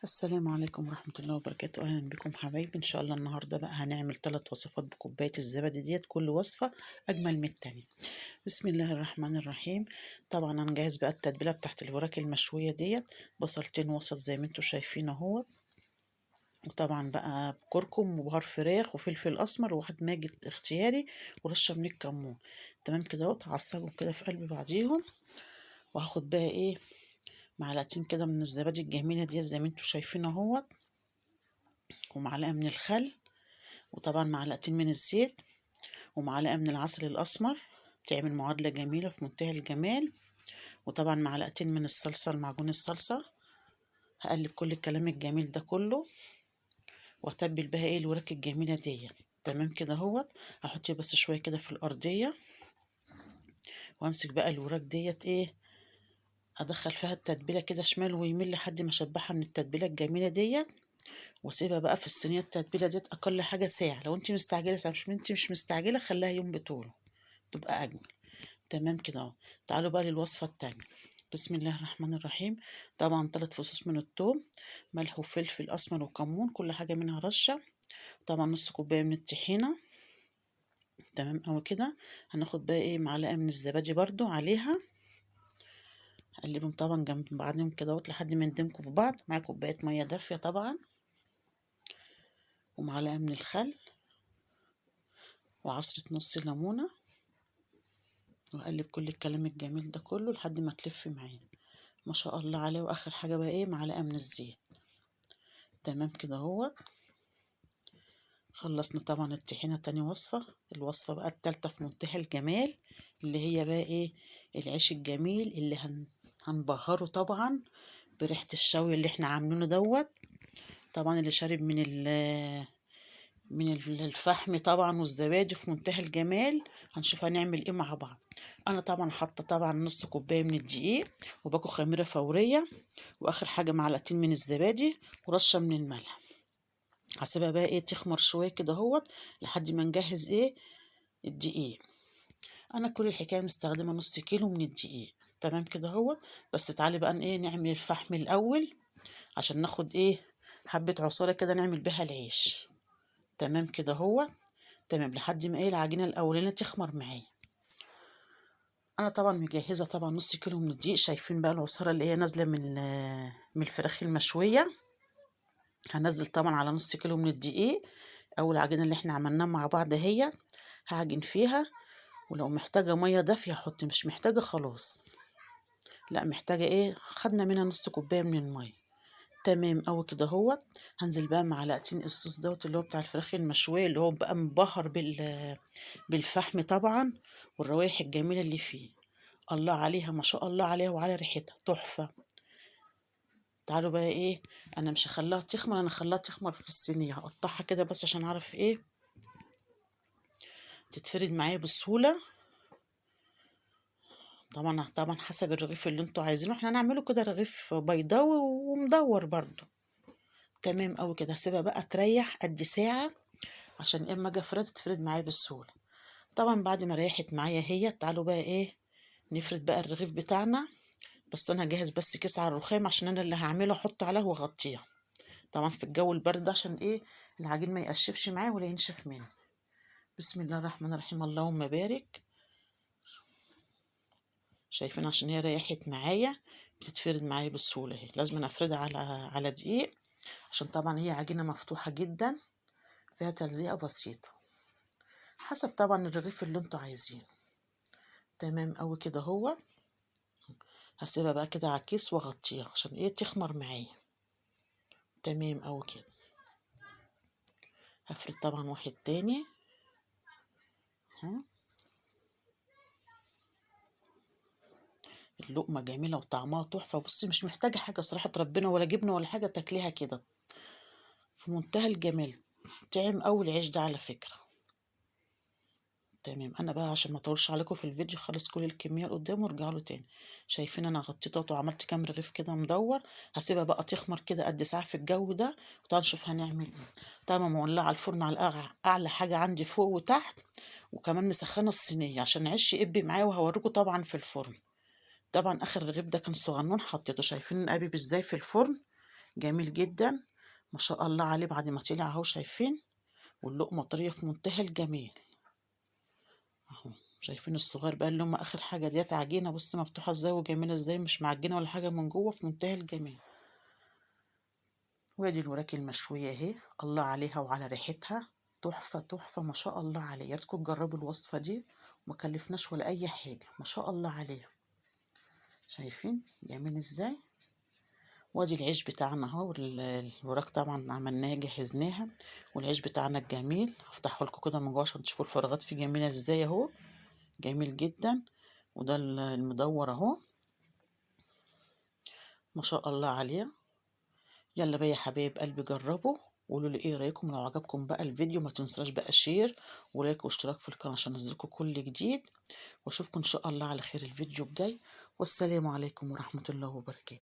السلام عليكم ورحمة الله وبركاته. أهلا بكم حبايبي. إن شاء الله النهاردة بقى هنعمل 3 وصفات بكوباية الزبادي ديت، كل وصفة أجمل من التانية. بسم الله الرحمن الرحيم. طبعا أنا جاهز بقى التتبيلة بتاعت الوراك المشوية ديت. بصلتين وسط زي ما انتوا شايفين اهوت، وطبعا بقى كركم وبهار فراخ وفلفل أسمر وواحد ماجي اختياري ورشة من الكمون. تمام كده اهوت. هعصجهم كده في قلب بعضيهم، وهاخد بقى ايه معلقتين كده من الزبادي الجميلة ديت زي ما انتوا شايفين اهوت، ومعلقة من الخل، وطبعا معلقتين من الزيت، ومعلقة من العسل الأسمر. تعمل معادلة جميلة في منتهى الجمال. وطبعا معلقتين من الصلصة، المعجون الصلصة. هقلب كل الكلام الجميل ده كله، واتبل بها ايه الوراك الجميلة ديت. تمام كده اهوت. هحط بس شوية كده في الأرضية، وامسك بقى الوراك ديت ايه ادخل فيها التتبيلة كده شمال ويمين لحد ما اشبعها من التتبيلة الجميلة ديت، واسيبها بقى في الصينية التتبيلة ديت اقل حاجة ساعة. لو انت مستعجلة ساعة، مش انت مش مستعجلة خليها يوم بطوله تبقى اجمل. تمام كده اهو. تعالوا بقى للوصفة التانية. بسم الله الرحمن الرحيم. طبعا 3 فصوص من الثوم، ملح وفلفل اسمر وكمون، كل حاجة منها رشة. طبعا نص كوباية من الطحينة. تمام اوي كده. هناخد بقى ايه معلقة من الزبادي برضو عليها، هقلبهم طبعا جنب بعضهم كده اهوت لحد ما يندمجوا في بعض. مع كوباية مية دافية طبعا، ومعلقة من الخل، وعصرة نص ليمونة، واقلب كل الكلام الجميل ده كله لحد ما تلف معايا ما شاء الله عليه. واخر حاجة بقى ايه معلقة من الزيت. تمام كده اهو. خلصنا طبعا الطحينة. تاني وصفة، الوصفة بقى التالتة في منتهى الجمال، اللي هي بقى ايه العيش الجميل اللي هنبهره طبعا بريحة الشوي اللي احنا عاملينه دوت. طبعا اللي شارب من الفحم طبعا والزبادي في منتهى الجمال. هنشوف هنعمل ايه مع بعض. انا طبعا حاطه طبعا نص كوبايه من الدقيق، وباكو خميره فوريه، واخر حاجه معلقتين من الزبادي ورشه من الملح. هسيبها بقى ايه تخمر شويه كده اهوت لحد ما نجهز ايه الدقيق. انا كل الحكايه مستخدمه نص كيلو من الدقيق. تمام كده اهوت. بس تعالي بقى ايه نعمل الفحم الاول عشان ناخد ايه حبه عصاره كده نعمل بيها العيش. تمام كده اهوت. تمام لحد ما ايه العجينه الاولانيه تخمر معايا. انا طبعا مجهزه طبعا نص كيلو من الدقيق. شايفين بقى العصاره اللي هي نازله من الفراخ المشويه. هنزل طبعا على نص كيلو من الدقيق او العجينه اللي احنا عملناها مع بعض هي هعجن فيها. ولو محتاجه ميه دافيه احط، مش محتاجه خلاص. لا محتاجه ايه خدنا منها نص كوبايه من الميه. تمام اوي كده اهوت. هنزل بقى معلقتين الصوص دوت اللي هو بتاع الفراخ المشويه اللي هو بقى مبهر بالفحم طبعا، والروايح الجميله اللي فيه. الله عليها ما شاء الله عليها وعلى ريحتها تحفه. تعالوا بقى ايه انا مش هخليها تخمر، انا هخليها تخمر في الصينيه. هقطعها كده بس عشان اعرف ايه تتفرد معايا بسهوله. طبعا حسب الرغيف اللي انتوا عايزينه. احنا هنعمله كده رغيف بيضاوي ومدور برضو. تمام اوي كده. هسيبها بقى تريح قد ساعه عشان اما اجي افردها تتفرد معايا بسهوله. طبعا بعد ما ريحت معايا هي تعالوا بقى ايه نفرد بقى الرغيف بتاعنا. بس انا هجهز بس كيس على الرخام عشان انا اللي هعمله احط عليه واغطيها. طبعا في الجو البرد عشان ايه العجين ما يقشفش معايا ولا ينشف مني. بسم الله الرحمن الرحيم. اللهم بارك. شايفين عشان هي ريحت معايا بتتفرد معايا بسهوله اهي. لازم أنا افردها على دقيق عشان طبعا هي عجينه مفتوحه جدا فيها تلزيقه بسيطه حسب طبعا الرغيف اللي انتوا عايزينه. تمام اوي كده هو. هسيبها بقى كده على الكيس واغطيها عشان ايه تخمر معايا. تمام اوي كده. هفرد طبعا واحد تاني. ها اللقمة جميلة وطعمها تحفة. بصي مش محتاجة حاجة صراحة ربنا، ولا جبنة ولا حاجة، تاكليها كده في منتهى الجمال. طعم أول عيش ده على فكرة. تمام. انا بقى عشان ما اطولش عليكم في الفيديو خلص كل الكميه اللي قدامه وارجعوا له تاني. شايفين انا غطيته وعملت كام رغيف كده مدور. هسيبها بقى تخمر كده قد ساعه في الجو ده، وطبعا نشوف هنعمل ايه. طبعا مولعه الفرن على اعلى حاجه عندي فوق وتحت، وكمان مسخنه الصينيه عشان العيش يقب معايا، وهوريكم طبعا في الفرن. طبعا اخر رغيف ده كان صغنون حطيته. شايفين قابب ازاي في الفرن. جميل جدا ما شاء الله عليه. بعد ما طلع اهو شايفين، واللقمة طرية في منتهى الجمال اهو. شايفين الصغير بقى اللي هم اخر حاجة ديت عجينة، بص مفتوحة ازاي وجميلة ازاي، مش معجنة ولا حاجة من جوه، في منتهى الجمال. وادي الوراك المشوية اهي، الله عليها وعلى ريحتها، تحفة تحفة ما شاء الله عليها. يا ريتكم تجربوا الوصفة دي، وما كلفناش ولا اي حاجة، ما شاء الله عليها. شايفين جميل ازاي. وادي العيش بتاعنا اهو، الوراك طبعا عملناها جهزناها، والعيش بتاعنا الجميل هفتحه لكم كده من جوه عشان تشوفوا الفراغات فيه جميلة ازاي اهو، جميل جدا. وده المدور اهو ما شاء الله عليه. يلا بقى يا حبايب قلبي جربوا، وقولوا لي ايه رايكم. لو عجبكم بقى الفيديو ما تنساش بقى شير ولايك واشتراك في القناه عشان انزلكم كل جديد. واشوفكم ان شاء الله على خير الفيديو الجاي، والسلام عليكم ورحمه الله وبركاته.